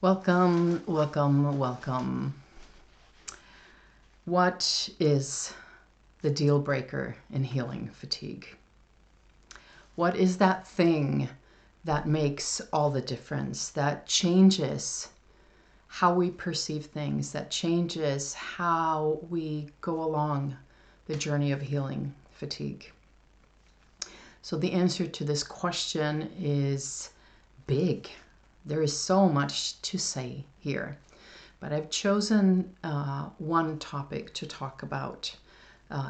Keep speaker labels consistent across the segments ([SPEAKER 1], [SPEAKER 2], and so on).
[SPEAKER 1] Welcome, welcome, welcome. What is the deal breaker in healing fatigue? What is that thing that makes all the difference, that changes how we perceive things, that changes how we go along the journey of healing fatigue? So the answer to this question is big. There is so much to say here, but I've chosen one topic to talk about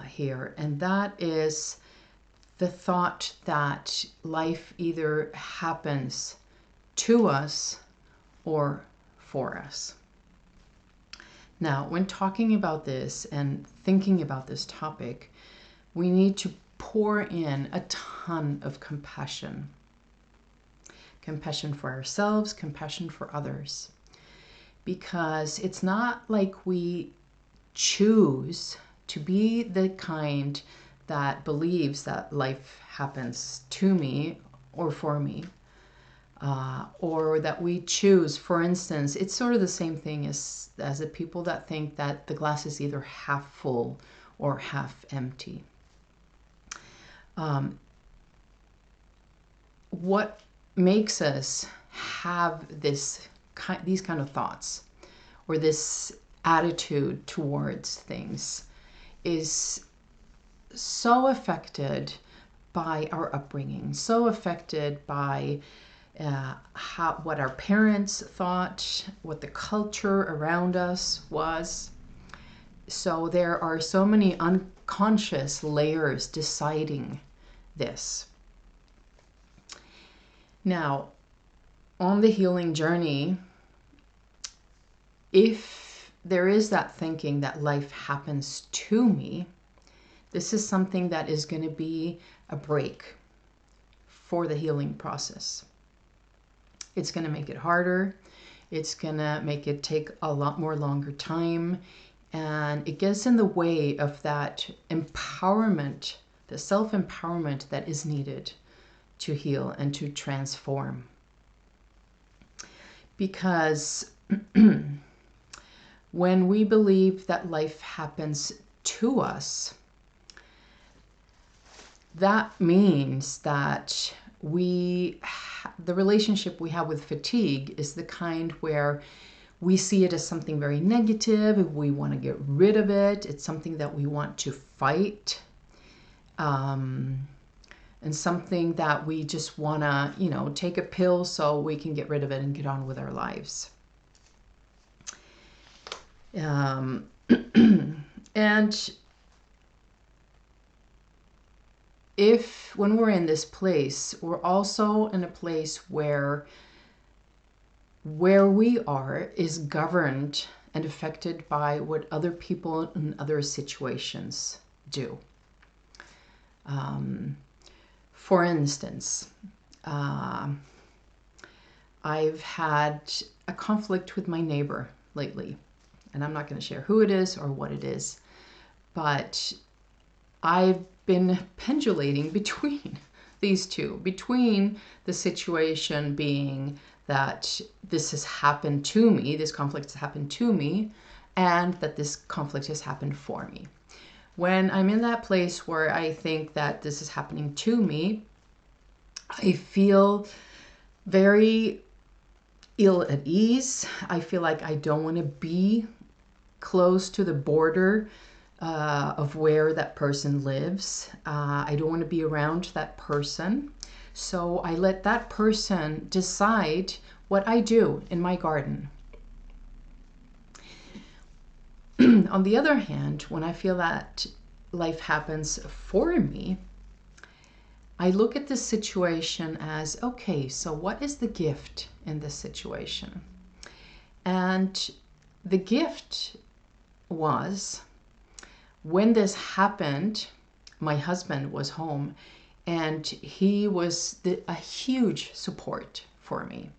[SPEAKER 1] here, and that is the thought that life either happens to us or for us. Now, when talking about this and thinking about this topic, we need to pour in a ton of compassion. Compassion for ourselves, compassion for others. Because it's not like we choose to be the kind that believes that life happens to me or for me. Or that we choose, for instance, it's sort of the same thing as the people that think that the glass is either half full or half empty. What makes us have these kind of thoughts or this attitude towards things is so affected by our upbringing, so affected by what our parents thought, what the culture around us was. So there are so many unconscious layers deciding this. Now, on the healing journey, if there is that thinking that life happens to me, this is something that is going to be a break for the healing process. It's going to make it harder. It's going to make it take a lot more longer time. And it gets in the way of that empowerment, the self-empowerment that is needed to heal and to transform. Because when we believe that life happens to us, that means that the relationship we have with fatigue is the kind where we see it as something very negative. We want to get rid of it. It's something that we want to fight. And something that we just want to, take a pill so we can get rid of it and get on with our lives. And when we're in this place, we're also in a place where we are is governed and affected by what other people in other situations do. For instance, I've had a conflict with my neighbor lately, and I'm not going to share who it is or what it is, but I've been pendulating between these two, between the situation being that this has happened to me, this conflict has happened to me, and that this conflict has happened for me. When I'm in that place where I think that this is happening to me, I feel very ill at ease. I feel like I don't want to be close to the border of where that person lives. I don't want to be around that person. So I let that person decide what I do in my garden. On the other hand, when I feel that life happens for me, I look at this situation as, okay, so what is the gift in this situation? And the gift was, when this happened, my husband was home, and he was a huge support for me.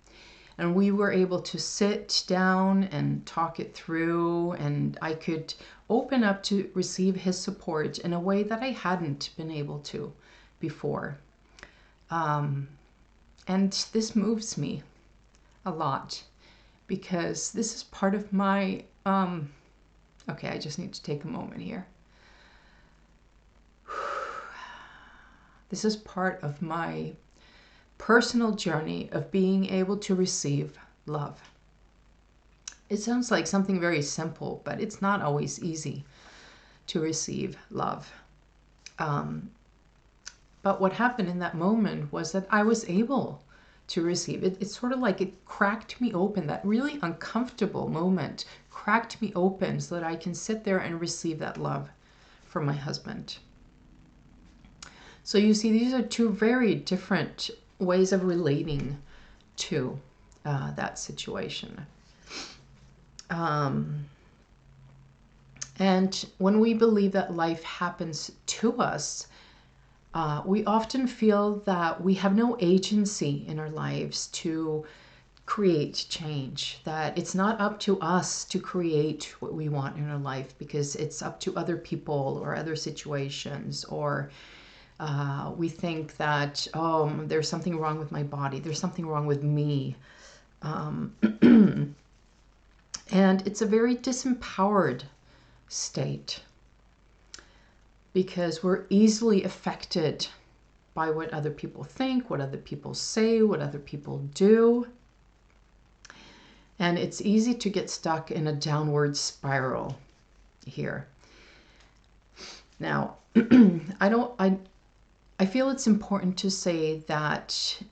[SPEAKER 1] And we were able to sit down and talk it through, and I could open up to receive his support in a way that I hadn't been able to before. And this moves me a lot, because this is part of my, okay, I just need to take a moment here. This is part of my personal journey of being able to receive love. It sounds like something very simple, but it's not always easy to receive love. But what happened in that moment was that I was able to receive it. It's sort of like it cracked me open. That really uncomfortable moment cracked me open so that I can sit there and receive that love from my husband. So you see, these are two very different ways of relating to that situation. And when we believe that life happens to us, we often feel that we have no agency in our lives to create change, that it's not up to us to create what we want in our life because it's up to other people or other situations, or we think that, oh, there's something wrong with my body, there's something wrong with me. And it's a very disempowered state because we're easily affected by what other people think, what other people say, what other people do. And it's easy to get stuck in a downward spiral here. Now, I feel it's important to say that,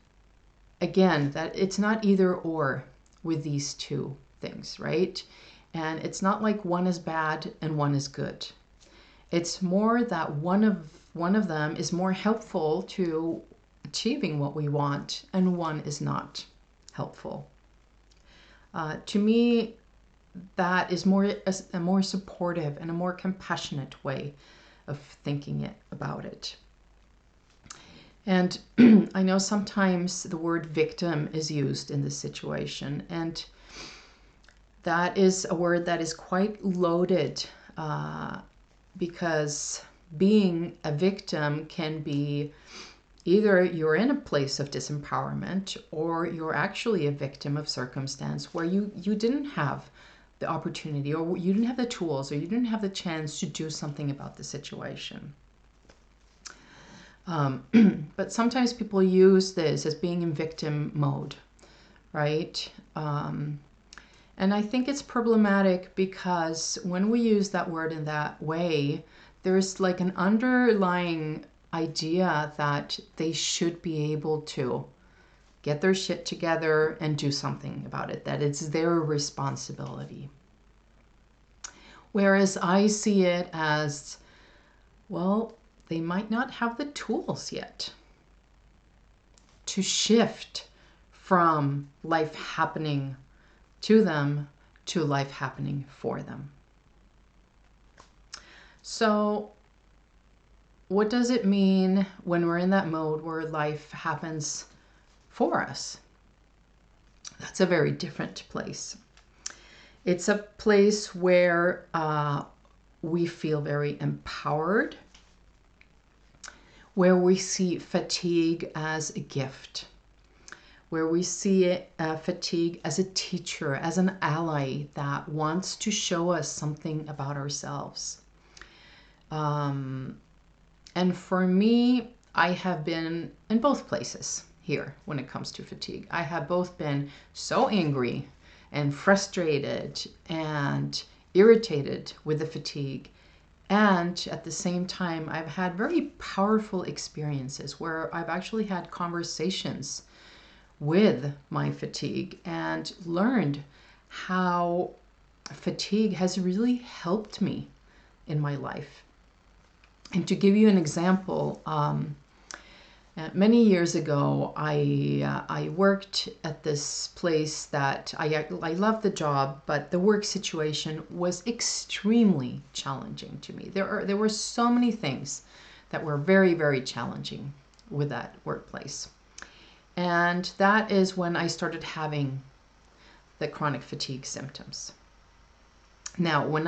[SPEAKER 1] again, that it's not either or with these two things, right? And it's not like one is bad and one is good. It's more that one of them is more helpful to achieving what we want and one is not helpful. To me, that is a more supportive and a more compassionate way of thinking about it. And I know sometimes the word victim is used in this situation, and that is a word that is quite loaded because being a victim can be either you're in a place of disempowerment or you're actually a victim of circumstance where you didn't have the opportunity, or you didn't have the tools, or you didn't have the chance to do something about the situation. But sometimes people use this as being in victim mode, right? And I think it's problematic because when we use that word in that way, there's like an underlying idea that they should be able to get their shit together and do something about it, that it's their responsibility. Whereas I see it as, well, they might not have the tools yet to shift from life happening to them to life happening for them. So what does it mean when we're in that mode where life happens for us? That's a very different place. It's a place where we feel very empowered, where we see fatigue as a gift, where we see fatigue as a teacher, as an ally that wants to show us something about ourselves. And for me, I have been in both places here when it comes to fatigue. I have both been so angry and frustrated and irritated with the fatigue, and at the same time, I've had very powerful experiences where I've actually had conversations with my fatigue and learned how fatigue has really helped me in my life. And to give you an example, many years ago, I worked at this place that I loved the job, but the work situation was extremely challenging to me. There were so many things that were very, very challenging with that workplace. And that is when I started having the chronic fatigue symptoms. Now, when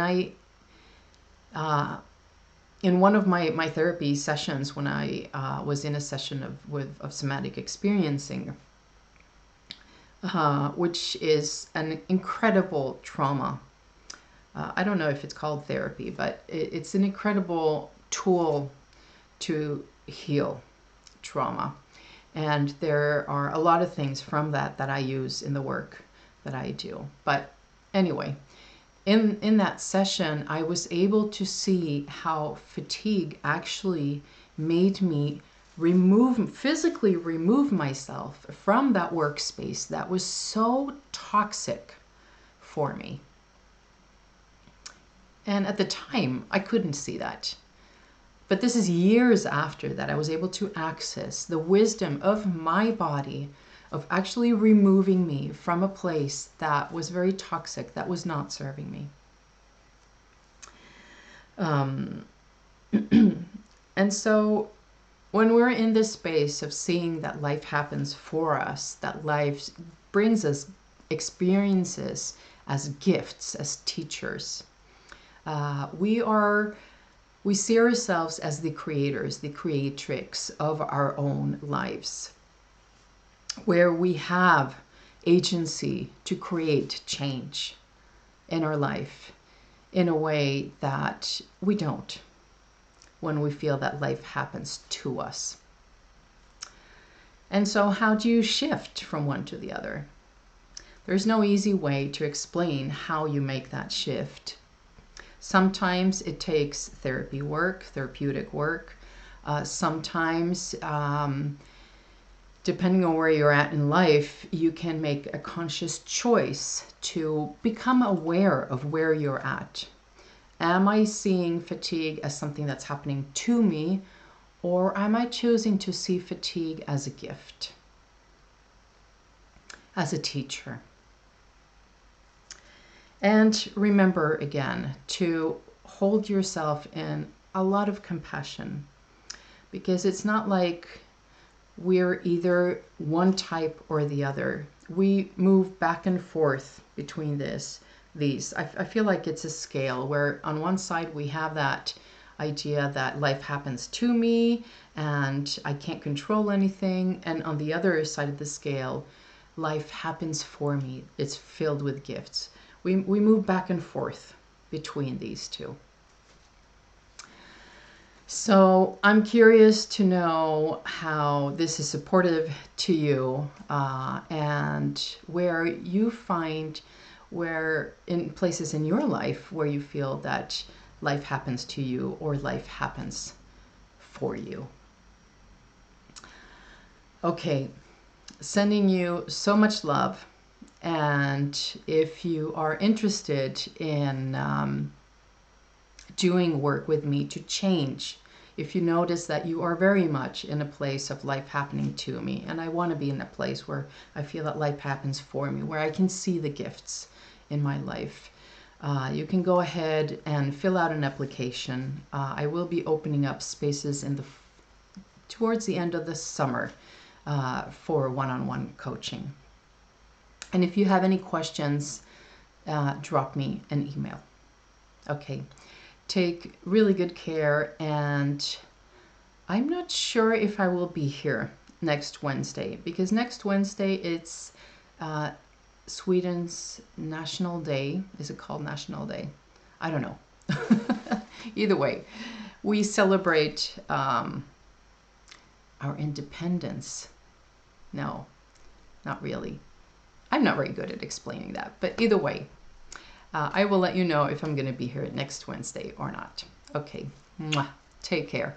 [SPEAKER 1] in one of my therapy sessions, when I was in a session of somatic experiencing, which is an incredible trauma. I don't know if it's called therapy, but it's an incredible tool to heal trauma. And there are a lot of things from that I use in the work that I do. But anyway, in that session, I was able to see how fatigue actually made me physically remove myself from that workspace that was so toxic for me. And at the time, I couldn't see that. But this is years after that I was able to access the wisdom of my body of actually removing me from a place that was very toxic, that was not serving me. And so when we're in this space of seeing that life happens for us, that life brings us experiences as gifts, as teachers, we see ourselves as the creators, the creatrix of our own lives, where we have agency to create change in our life in a way that we don't when we feel that life happens to us. And so how do you shift from one to the other? There's no easy way to explain how you make that shift. Sometimes it takes therapy work, therapeutic work. Sometimes, depending on where you're at in life, you can make a conscious choice to become aware of where you're at. Am I seeing fatigue as something that's happening to me, or am I choosing to see fatigue as a gift, as a teacher? And remember again to hold yourself in a lot of compassion, because it's not like we're either one type or the other. We move back and forth between these. I feel like it's a scale where on one side we have that idea that life happens to me and I can't control anything, and on the other side of the scale, life happens for me. It's filled with gifts. We move back and forth between these two. So I'm curious to know how this is supportive to you, and where you find where in places in your life where you feel that life happens to you or life happens for you. Okay, sending you so much love. And if you are interested in doing work with me to change, if you notice that you are very much in a place of life happening to me, and I want to be in a place where I feel that life happens for me, where I can see the gifts in my life, you can go ahead and fill out an application. I will be opening up spaces towards the end of the summer for one-on-one coaching. And if you have any questions, drop me an email. Okay, take really good care, and I'm not sure if I will be here next Wednesday, because next Wednesday it's Sweden's National Day. Is it called National Day? I don't know. Either way, we celebrate our independence. No, not really. I'm not very good at explaining that, but either way, I will let you know if I'm going to be here next Wednesday or not. Okay, mwah. Take care.